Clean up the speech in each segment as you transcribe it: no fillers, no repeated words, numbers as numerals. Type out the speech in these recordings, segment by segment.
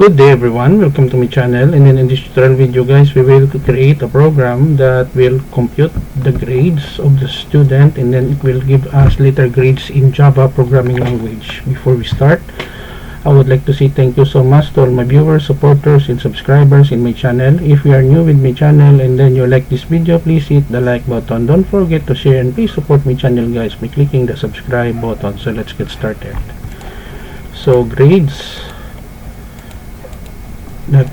Good day everyone, welcome to my channel. And then in this tutorial video guys, we will create a program that will compute the grades of the student, and then it will give us later grades in Java programming language. Before we start, I would like to say thank you so much to all my viewers, supporters, and subscribers in my channel. If you are new with my channel and then you like this video, please hit the like button. Don't forget to share, and please support my channel guys by clicking the subscribe button. So let's get started. So grades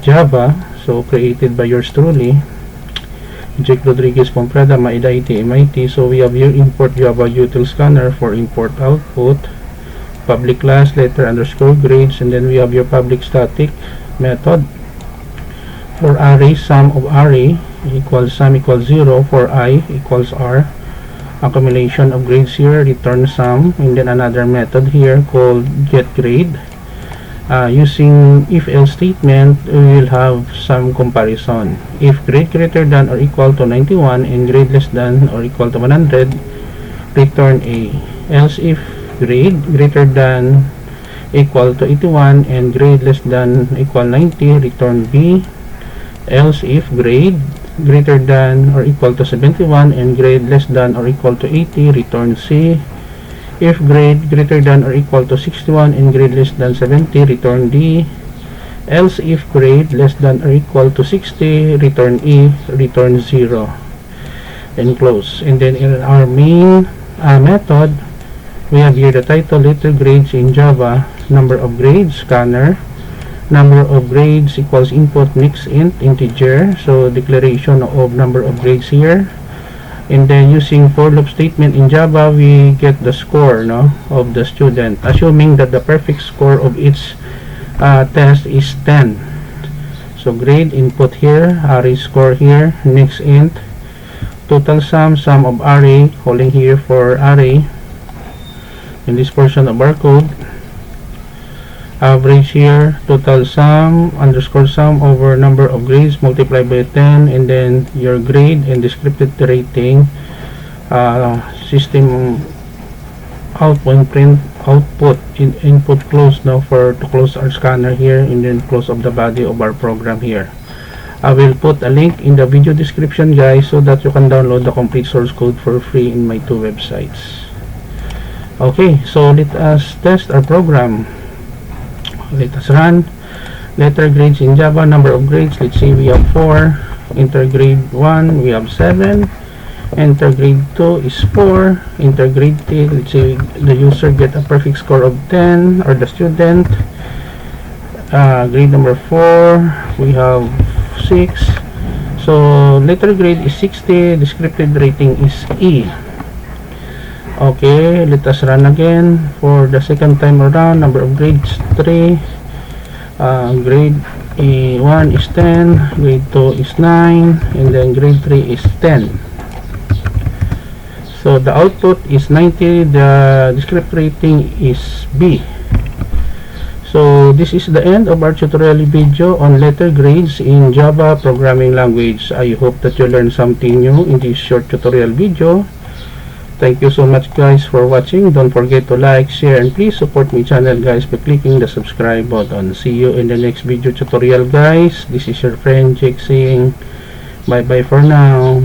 .java, so created by yours truly, Jake Rodriguez, Pomperada, Maida IT, MIT. So we have here import Java util scanner for import output, public class letter underscore grades, and then we have your public static method for array sum of array equals sum equals 0 for I equals R, accumulation of grades here, return sum, and then another method here called get grade. Using if-else statement, we will have some comparison. If grade greater than or equal to 91 and grade less than or equal to 100, return A. Else if grade greater than equal to 81 and grade less than equal 90, return B. Else if grade greater than or equal to 71 and grade less than or equal to 80, return C. If grade greater than or equal to 61 and grade less than 70, return D. Else if grade less than or equal to 60, return E, return 0, and close. And then in our main method, we have here the title, letter grades in Java, number of grades, scanner, number of grades equals input mix int, integer, so declaration of number of grades here. And then using for loop statement in Java, we get the score of the student, assuming that the perfect score of each test is 10. So grade input here, array score here, next int, total sum, sum of array, calling here for array in this portion of our code, average here, total sum underscore sum over number of grades multiplied by 10, and then your grade and descriptive rating, system output print output in input close now for to close our scanner here, and then close of the body of our program here. I will put a link in the video description guys, so that you can download the complete source code for free in my two websites. Okay, so let us test our program. Let us run. Letter grades in Java, number of grades, let's say we have 4. Enter grade 1, we have 7. Enter grade 2 is 4. Enter grade 3, let's say the user get a perfect score of 10, or the student. Grade number 4, we have 6. So letter grade is 60, descriptive rating is E. Okay, let us run again for the second time around. Number of grades 3, grade 1 is 10, grade 2 is 9, and then grade 3 is 10. So the output is 90, the descriptive rating is B. So this is the end of our tutorial video on letter grades in Java programming language. I hope that you learned something new in this short tutorial video. Thank you so much guys for watching. Don't forget to like, share, and please support my channel guys by clicking the subscribe button. See you in the next video tutorial guys. This is your friend Jake saying bye bye for now.